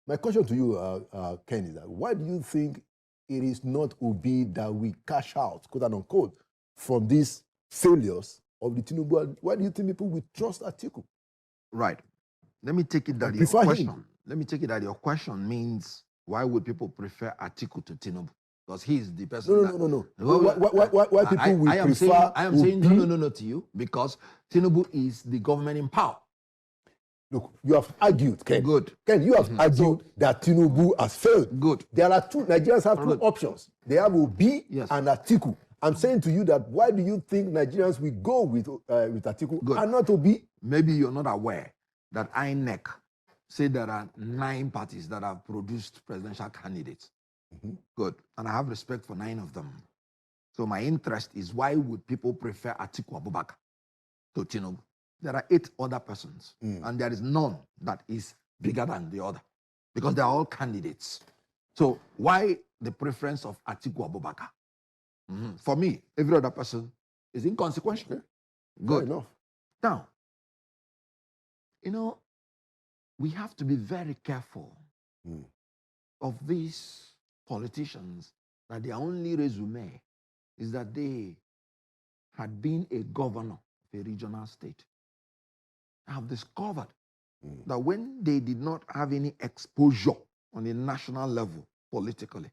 My question to you, Ken, is that why do you think it is not Obi that we cash out, quote and unquote, from these failures of the Tinubu? Why do you think people will trust Atiku? Right. Let me take it that your question. Let me take it that your question means why would people prefer Atiku to Tinubu? Because he's the person. No. Why people will prefer? I am saying no to you because Tinubu is the government in power. Look, you have argued, Ken. Good. Ken, you have argued that Tinubu has failed. Good. There are two. Nigerians have two options. They have Obi and Atiku. I'm saying to you that why do you think Nigerians will go with Atiku and not Obi? Maybe you're not aware that INEC said there are 9 parties that have produced presidential candidates. Good. And I have respect for 9 of them. So my interest is why would people prefer Atiku Abubakar to Tinubu? There are 8 other persons, and there is none that is bigger than the other because they are all candidates. So why the preference of Atiku Abubakar? For me, every other person is inconsequential. Good. Enough. Now, we have to be very careful of these politicians that their only resume is that they had been a governor of a regional state. I have discovered that when they did not have any exposure on a national level politically,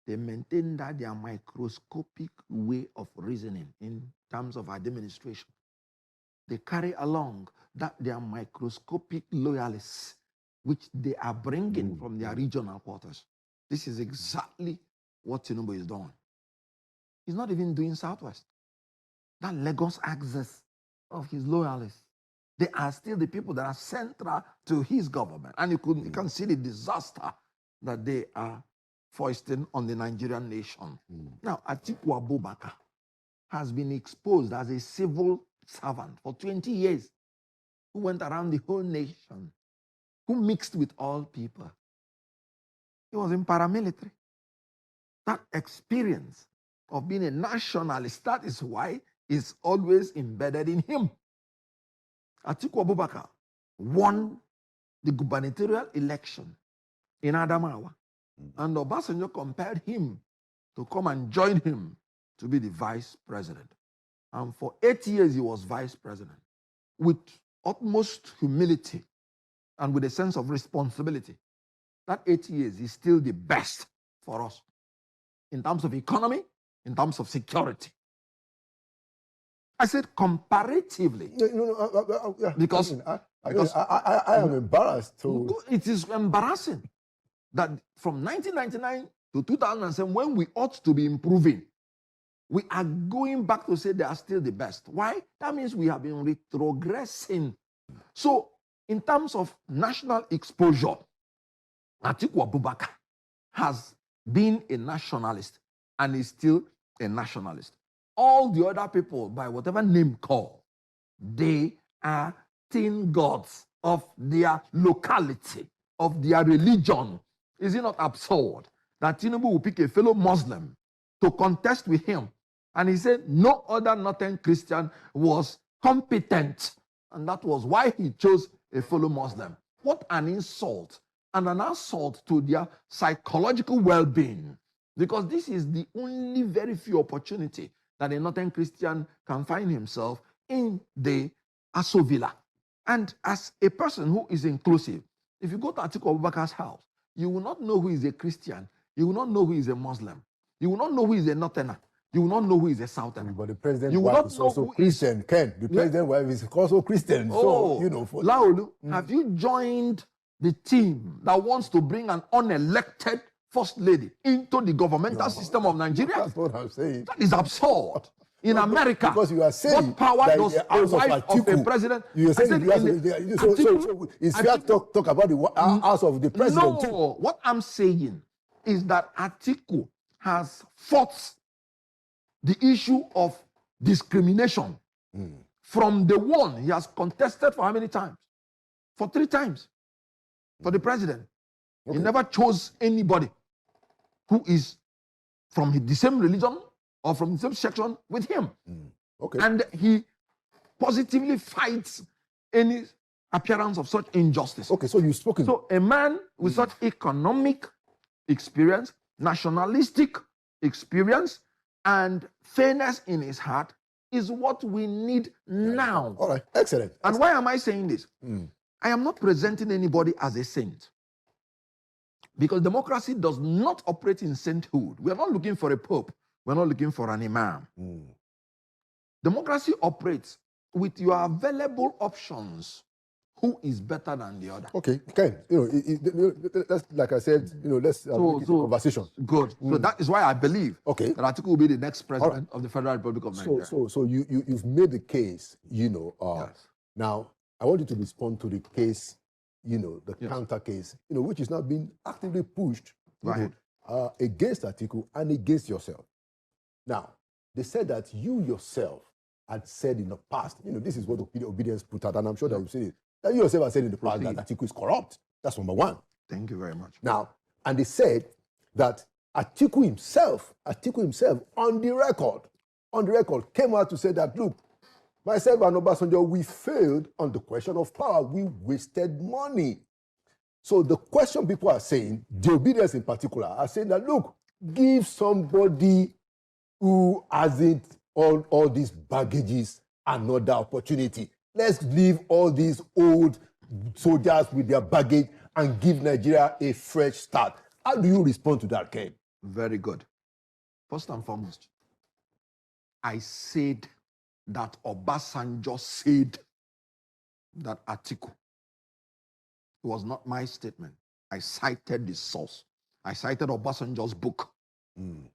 they maintained that their microscopic way of reasoning in terms of administration. They carry along that their microscopic loyalists, which they are bringing from their regional quarters. This is exactly what Tinubu is doing. He's not even doing Southwest. That Lagos axis of his loyalists, they are still the people that are central to his government. And you can see the disaster that they are foisting on the Nigerian nation. Now, Atiku Abubakar has been exposed as a civil servant for 20 years, who went around the whole nation, who mixed with all people. He was in paramilitary. That experience of being a nationalist, that is why it's always embedded in him. Atiku Abubakar won the gubernatorial election in Adamawa, and Obasanjo compelled him to come and join him to be the vice president. And for 8 years, he was vice president with utmost humility and with a sense of responsibility. That 8 years is still the best for us in terms of economy, in terms of security. I said comparatively. Because I am embarrassed. It is embarrassing that from 1999 to 2007, when we ought to be improving, we are going back to say they are still the best. Why? That means we have been retrogressing. So, in terms of national exposure, Atiku Abubakar has been a nationalist and is still a nationalist. All the other people, by whatever name call, they are tin gods of their locality, of their religion. Is it not absurd that Tinubu will pick a fellow Muslim to contest with him? And he said no other Northern Christian was competent. And that was why he chose a fellow Muslim. What an insult and an assault to their psychological well-being. Because this is the only very few opportunity that a Northern Christian can find himself in the Aso Villa. And as a person who is inclusive, if you go to Atiku Abubakar's house, you will not know who is a Christian. You will not know who is a Muslim. You will not know who is a Northerner. You will not know who is a Southerner. But the president's wife is also Christian, Ken. The president's wife is also Christian. Oh, so, Laolu, have you joined the team that wants to bring an unelected first lady into the governmental system of Nigeria? That's what I'm saying. That is absurd. In America, because you are saying what power does a wife of a president? You are saying so it's fair to talk about the house of the president. No, what I'm saying is that Atiku has fought the issue of discrimination from the one. He has contested for how many times? For 3 times for the president. He never chose anybody who is from the same religion or from the same section with him. And he positively fights any appearance of such injustice. Okay, so you've spoken. So a man with such economic experience, nationalistic experience, and fairness in his heart is what we need now. All right, excellent. And why am I saying this? I am not presenting anybody as a saint. Because democracy does not operate in sainthood. We are not looking for a pope. We're not looking for an imam. Democracy operates with your available options. Who is better than the other? Okay, Ken, let's, like I said, let's make it a conversation. Good. So that is why I believe that Atiku will be the next president of the Federal Republic of Nigeria. So you've made the case, Yes. Now I want you to respond to the case, the counter case, which is now being actively pushed against Atiku and against yourself. Now, they said that you yourself had said in the past, this is what Obedience put out, and I'm sure that you've seen it, that you yourself have said in the past that Atiku is corrupt. That's number one. Thank you very much. Now, and they said that Atiku himself, on the record, came out to say that, look, myself and Obasanjo, we failed on the question of power. We wasted money. So the question people are saying, the Obedience in particular, are saying that, look, give somebody who hasn't all these baggages another opportunity. Let's leave all these old soldiers with their baggage and give Nigeria a fresh start. How do you respond to that, Ken? Very good. First and foremost, I said that Obasanjo said that Atiku. It was not my statement. I cited the source. I cited Obasanjo's book.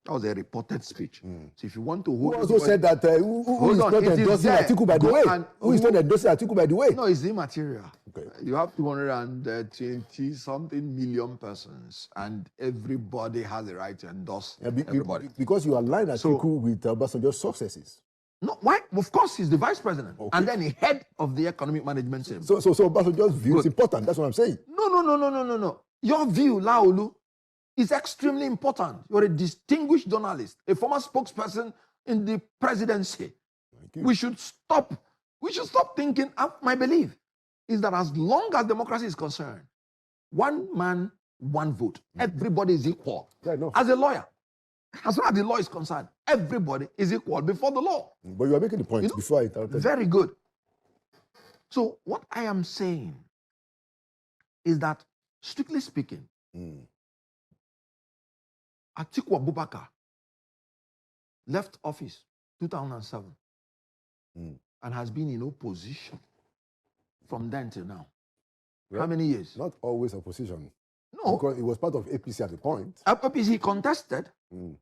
That was a reported speech. So if you want to hold... Who also said that who is not endorsing Atiku, by the way? Who is not endorsing Atiku, by the way? No, it's immaterial. Okay. You have 220-something million persons, and everybody has the right to endorse everybody. Because you align Atiku with Obasanjo's successes. No, why? Of course, he's the vice president. Okay. And then he head of the economic management team. So Obasanjo's view is important. That's what I'm saying. No. Your view, Laolu, is extremely important. You're a distinguished journalist, a former spokesperson in the presidency. We should stop thinking. My belief is that as long as democracy is concerned, one man, one vote. Everybody is equal. Yeah, no. As a lawyer, as far as the law is concerned, everybody is equal before the law. But you are making the point before I interrupted. Very good. So what I am saying is that, strictly speaking, Atiku Abubakar left office 2007 and has been in opposition from then till now. Well, how many years? Not always opposition. No. Because it was part of APC at the point. APC contested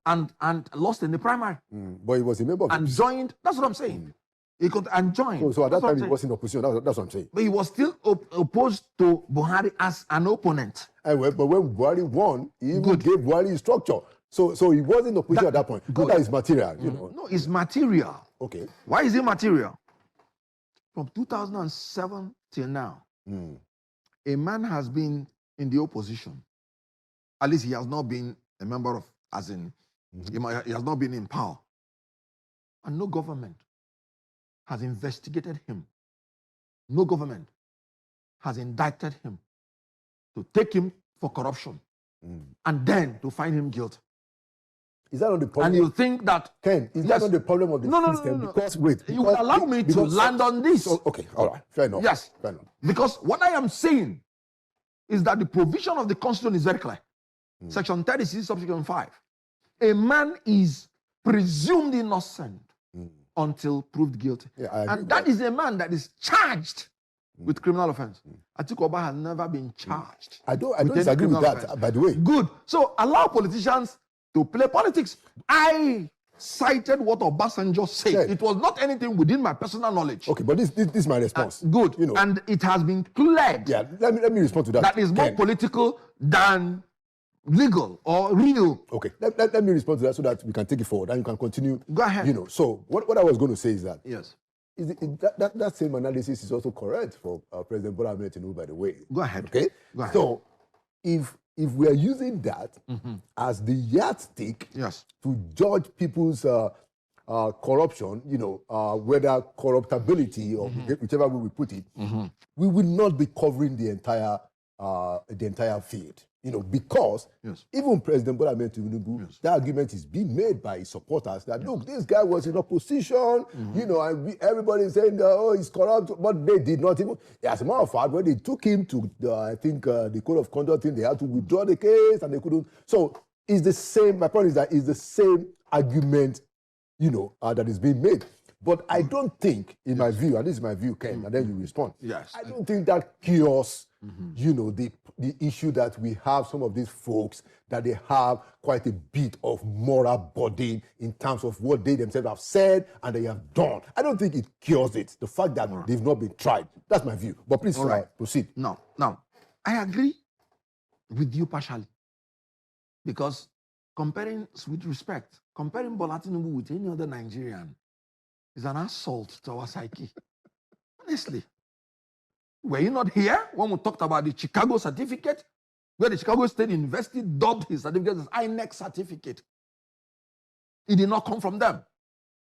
and lost in the primary. But he was a member of and APC. Joined. That's what I'm saying. He joined. So at that time he was in opposition. That's what I'm saying. But he was still opposed to Buhari as an opponent. But when Buhari won, he even gave Buhari structure. So he wasn't in opposition at that point. That is material. No, it's material. Okay. Why is it material? From 2007 till now, a man has been in the opposition. At least he has not been a member of, as in, he has not been in power. And no government has investigated him. No government has indicted him to take him for corruption and then to find him guilty. Is that not the problem? And you think that... Ken, is that not the problem of the system? No. Because, wait. You will allow me to land on this. Okay, all right. Fair enough. Yes. Fair enough. Because what I am saying is that the provision of the Constitution is very clear. Section 36, subsection 5. A man is presumed innocent until proved guilty. Yeah, and that is a man that is charged with criminal offense. Atiku Abubakar has never been charged. I don't disagree with that, by the way. Good. So allow politicians to play politics. I cited what Obasanjo said. It was not anything within my personal knowledge. Okay, but this is my response. Good. And it has been cleared. Yeah, let me respond to that. That is more political than legal or real. Okay, let me respond to that so that we can take it forward and you can continue. Go ahead. So what I was going to say is that yes, that same analysis is also correct for President Bola Ahmed Tinubu, by the way. Go ahead. Okay. Go ahead. So if we are using that as the yardstick yes, to judge people's corruption, whether corruptibility or whichever way we put it, we will not be covering the entire field. Because even President Bola Ahmed Tinubu, that argument is being made by his supporters that, look, this guy was in opposition, and everybody is saying, oh, he's corrupt, but they did not even. As a matter of fact, when they took him to, the Code of Conduct thing, they had to withdraw the case, and they couldn't. So it's the same, my point is that it's the same argument, that is being made. But I don't think, in my view, and this is my view, Ken, and then you respond. Yes. I don't think that cures, the issue that we have some of these folks that they have quite a bit of moral burden in terms of what they themselves have said and they have done. I don't think it cures it. The fact that they've not been tried. That's my view. But please proceed. Now, I agree with you partially. Because comparing Bola Tinubu with any other Nigerian is an assault to our psyche. Honestly. Were you not here when we talked about the Chicago certificate? Where the Chicago State University dubbed his certificate as INEC certificate. It did not come from them.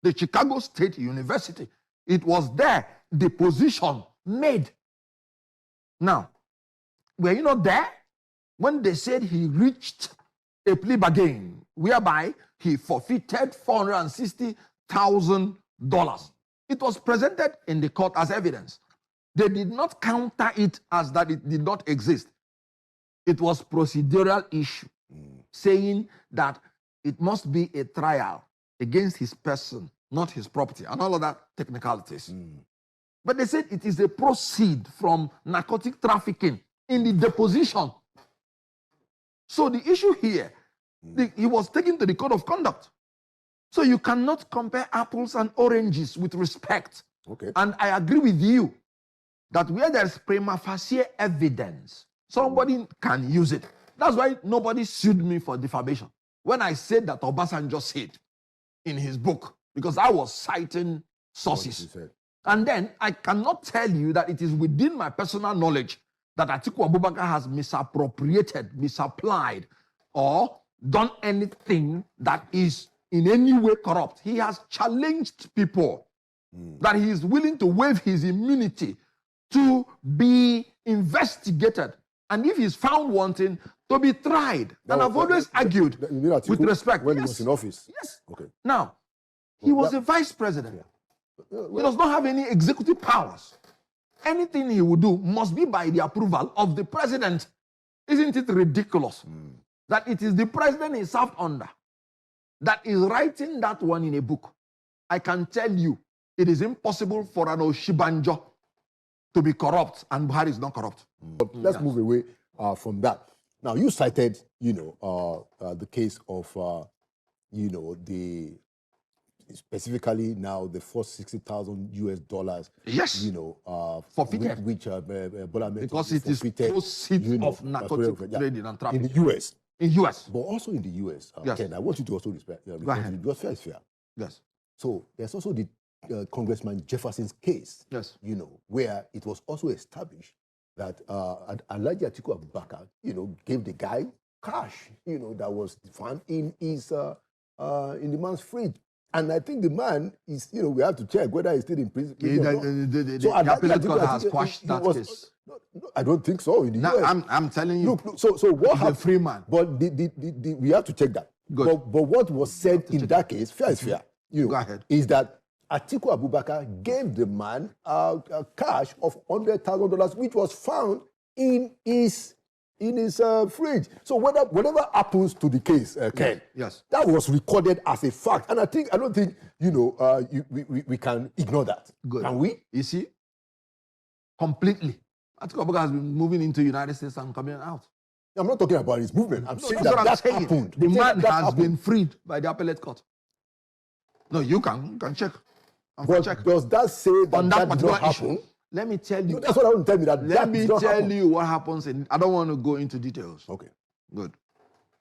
The Chicago State University. It was there, the position made. Now, were you not there when they said he reached a plea bargain whereby he forfeited $460,000? It was presented in the court as evidence. They did not counter it as that it did not exist. It was procedural issue, saying that it must be a trial against his person, not his property, and all of that technicalities. But they said it is a proceed from narcotic trafficking in the deposition. So the issue here, he was taken to the Code of Conduct. So you cannot compare apples and oranges with respect. Okay. And I agree with you that where there's prima facie evidence, somebody can use it. That's why nobody sued me for defamation. When I said that Obasanjo said in his book, because I was citing sources. And then I cannot tell you that it is within my personal knowledge that Atiku Abubakar has misappropriated, misapplied, or done anything that is in any way corrupt. He has challenged people that he is willing to waive his immunity to be investigated, and if he's found wanting, to be tried. And I've always argued with respect. When he was in office? Yes. Okay. Now, he was a vice president. He does not have any executive powers. Anything he would do must be by the approval of the president. Isn't it ridiculous that it is the president he served under that is writing that one in a book? I can tell you, it is impossible for an Oshibanjo to be corrupt, and Buhari is not corrupt. But let's move away from that. Now, you cited, the case of, specifically now the $460,000 Yes. Forfeited. which Bola Ahmed because it is proceeds of narcotic trading and trafficking. In the U.S. In U.S. But also in the U.S. Yes. Ken, I want you to also respect. Go ahead. Because fair is fair. Yes. So there's also the Congressman Jefferson's case. Yes. Where it was also established that Alhaji Atiku Abubakar, gave the guy cash, that was found in his in the man's fridge. And I think the man is, we have to check whether he's still in prison. The appellate court has quashed that case. No, I don't think so in the Now, US. I'm telling you. Look, so what happened? A free man. But we have to check that. Good. But what was said in that case, fair is fair, Go ahead. is that Atiku Abubakar gave the man a cash of $100,000, which was found in his fridge. So whatever happens to the case, Ken, yes, that was recorded as a fact, and I don't think we can ignore that. Good. Can we? You see, completely. Atiku Abubakar has been moving into the United States and coming out. I'm not talking about his movement. I'm saying that's what that I'm saying. happened. The man has been freed by the appellate court. No, you can check. But check. does that say that that did not happen? Let me tell you. No, that's what I want to tell me. Let me tell you what happens. I don't want to go into details. Okay. Good.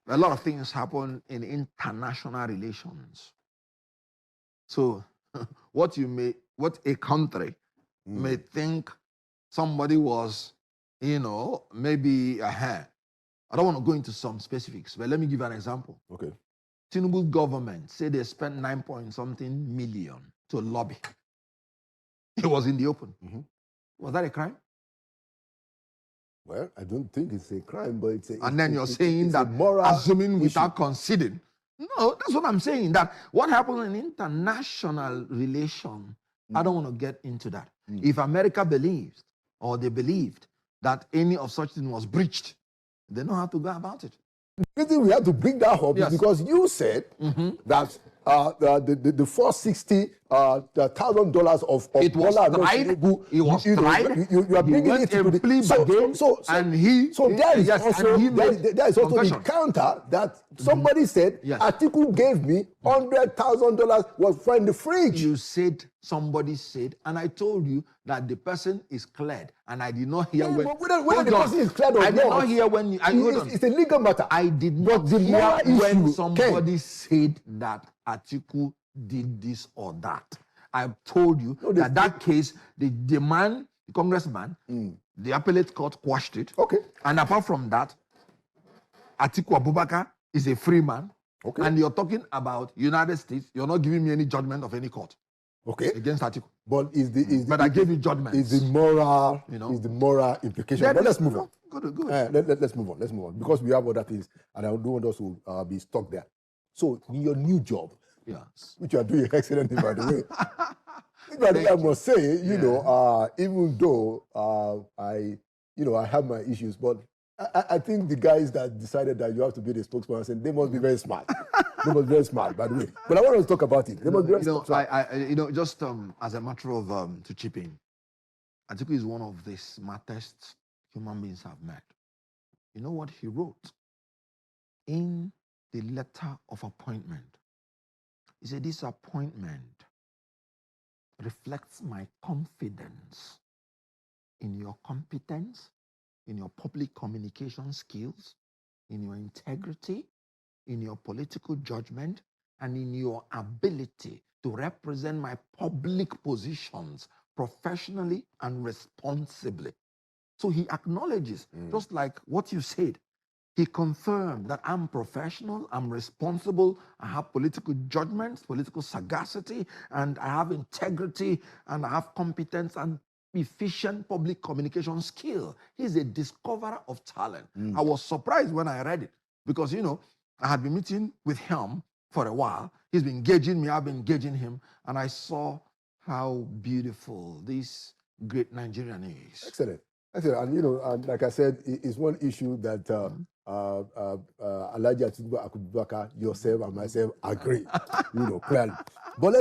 A lot of things happen in international relations. So, what a country may think somebody was, maybe I don't want to go into some specifics, but let me give an example. Okay. Tinubu's government said they spent 9 point something million to lobby. It was in the open. Mm-hmm. Was that a crime? Well, I don't think it's a crime, but it's a... And then you're saying that moral assuming issue. without conceding. No, that's what I'm saying. That what happens in international relation, I don't want to get into that. If America believes, or they believed, that any of such thing was breached, they know how to go about it. The reason we have to bring that up is because you said that the $460,000 of it was tried. It was tried. You are bringing it to the plea bargain, and he. So there is also confession. the counter that somebody said Atiku gave me $100,000 was from the fridge. You said somebody said, and I told you that the person is cleared, and I did not hear when. Whether the person is cleared or not, I did not hear when. It's a legal matter. I did not hear when somebody said that Atiku did this or that. I told you that case, the man, the congressman, the appellate court quashed it. Okay. And apart from that, Atiku Abubakar is a free man. Okay. And you're talking about United States. You're not giving me any judgment of any court. Okay. Against Atiku. But I gave you judgment. Is the moral, the moral implication? But let's move on. Good. Let's move on. Let's move on because we have other things, and I don't want us to be stuck there. So, in your new job, which you are doing excellently, by the way. I must say, you know, even though I have my issues, but I think the guys that decided that you have to be the spokesperson, they must be very smart. They must be very smart, by the way. But I want to talk about it. They must be very smart. Just as a matter of to chip in, Atiku is one of the smartest human beings I've met. You know what he wrote in the letter of appointment? He said, "This appointment reflects my confidence in your competence, in your public communication skills, in your integrity, in your political judgment, and in your ability to represent my public positions professionally and responsibly." So he acknowledges, just like what you said, he confirmed that I'm professional, I'm responsible, I have political judgment, political sagacity, and I have integrity, and I have competence and efficient public communication skill. He's a discoverer of talent. I was surprised when I read it because, I had been meeting with him for a while. He's been engaging me, I've been engaging him, and I saw how beautiful this great Nigerian is. Excellent. And like I said, it's one issue that Alhaji Atiku Abubakar, yourself, and myself agree, clearly. But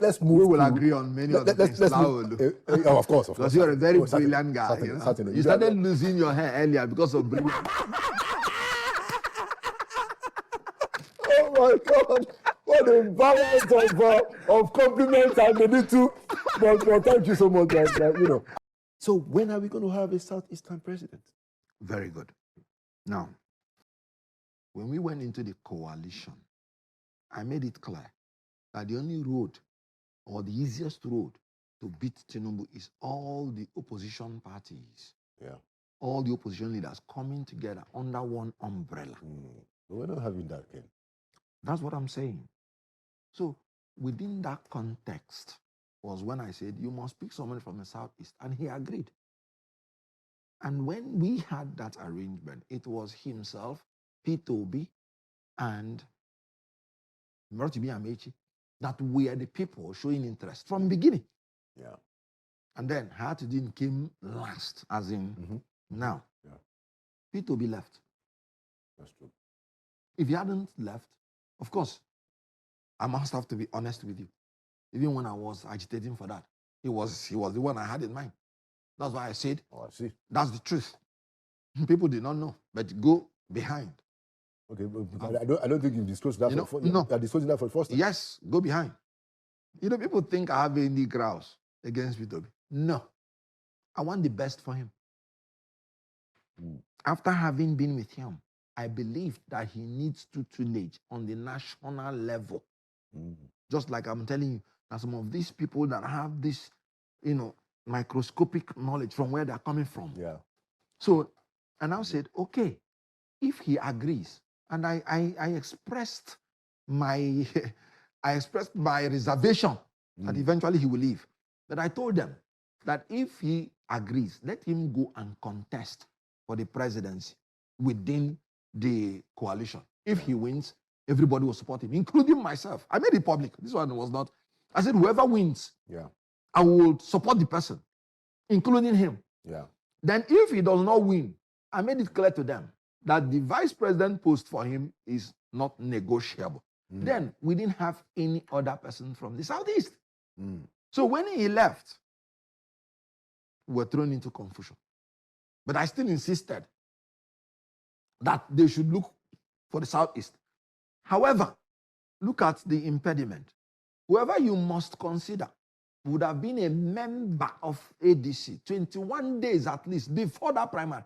let's move. We will agree on many other things. Of course. Because you're a very brilliant guy. Certainly. You started losing your hair earlier because of brilliance. Oh my God! What a balance of compliments and the little. But thank you so much, So when are we going to have a Southeastern president? Very good. Now, when we went into the coalition, I made it clear that the only road or the easiest road to beat Tinubu is all the opposition parties, all the opposition leaders coming together under one umbrella. But we're not having that, Ken. That's what I'm saying. So within that context was when I said, you must pick someone from the Southeast, and he agreed. And when we had that arrangement, it was himself, Peter Obi, and Morotibi Amechi that were the people showing interest from the beginning. Yeah. And then Hatudin came last, as in now. Yeah. Peter Obi left. That's true. If he hadn't left, of course, I must have to be honest with you. Even when I was agitating for that, he was the one I had in mind. That's why I said, I see. That's the truth. People did not know, but go behind. Okay, but I don't think you've disclosed that. No. You're disclosing that for the first time. Yes, go behind. People think I have any grouse against Peter Obi. No. I want the best for him. After having been with him, I believe that he needs tutelage on the national level. Just like I'm telling you, that some of these people that have this, microscopic knowledge from where they're coming from. Yeah. So, and I said, okay, if he agrees, and I expressed I expressed my reservation that eventually he will leave. But I told them that if he agrees, let him go and contest for the presidency within the coalition. If he wins, everybody will support him, including myself. I made it public. This one was not. I said, whoever wins, I will support the person, including him. Then if he does not win, I made it clear to them that the vice president post for him is not negotiable. Then we didn't have any other person from the Southeast. So when he left, we were thrown into confusion. But I still insisted that they should look for the Southeast. However, look at the impediment. Whoever you must consider would have been a member of ADC 21 days at least before that primary.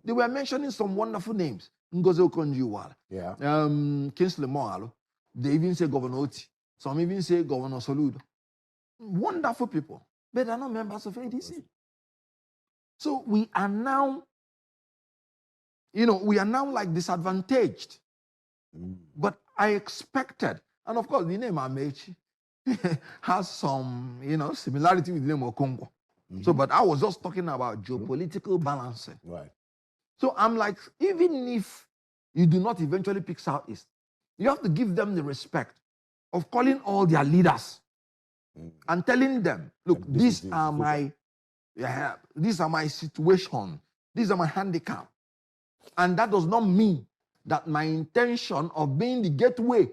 They were mentioning some wonderful names. Ngozi Okonjo-Iweala, Kingsley Moghalu. They even say Governor Oti. Some even say Governor Soludo. Wonderful people, but they're not members of ADC. So we are now, like disadvantaged. But I expected, and of course, the name Amechi has some, similarity with the name Okonkwo. So, but I was just talking about geopolitical balancing. Right. So I'm like, even if you do not eventually pick Southeast, you have to give them the respect of calling all their leaders and telling them, look, these are my situation, these are my handicap. And that does not mean that my intention of being the gateway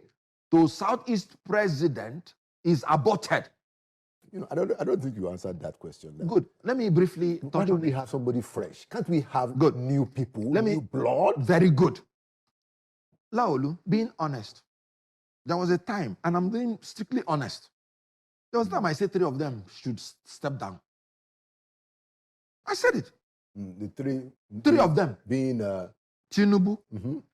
to Southeast president is aborted. I don't think you answered that question. Good. Let me briefly touch on it. Why don't we have somebody fresh? Can't we have new people, new blood? Very good. Laolu, being honest, there was a time, and I'm being strictly honest, there was a time I said 3 of them should step down. I said it. The three of them. Being Tinubu,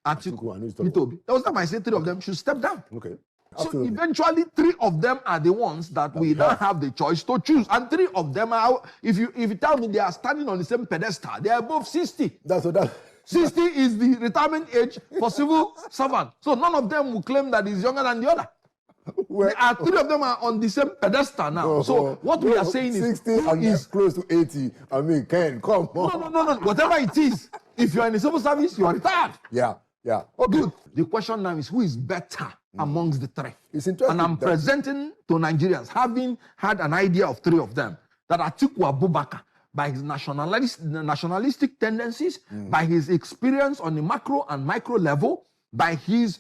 Atiku, and Itobi. There was a time I said 3 of them should step down. Okay. So eventually 3 of them are the ones that we don't have the choice to choose. And 3 of them are, if you tell me they are standing on the same pedestal, they are both 60. That's what that 60 is the retirement age for civil servants. So none of them will claim that he's younger than the other. There are 3 of them are on the same pedestal now. So what we are saying 60 is, and close to 80. I mean, Ken, come on. No. Whatever it is, if you are in the civil service, you are retired. Yeah. Oh, good. The question now is, who is better amongst the 3? It's interesting. And I'm presenting to Nigerians, having had an idea of 3 of them, that Atiku Abubakar, by his nationalistic tendencies, by his experience on the macro and micro level, by his,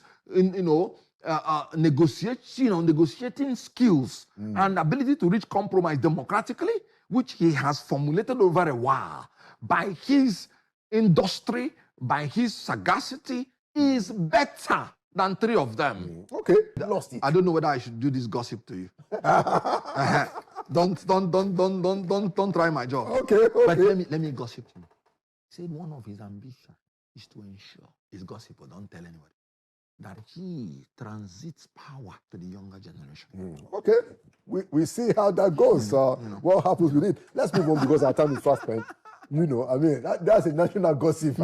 negotiating skills and ability to reach compromise democratically, which he has formulated over a while, by his industry, by his sagacity, is better than 3 of them. Okay, lost it. I don't know whether I should do this gossip to you. Don't try my job. Okay. But let me gossip to you. He said one of his ambitions is to ensure, his gossip, but don't tell anybody, that he transits power to the younger generation. Okay, we see how that goes. What happens with it? Let's move on because our time is fast spent. That's a national gossip.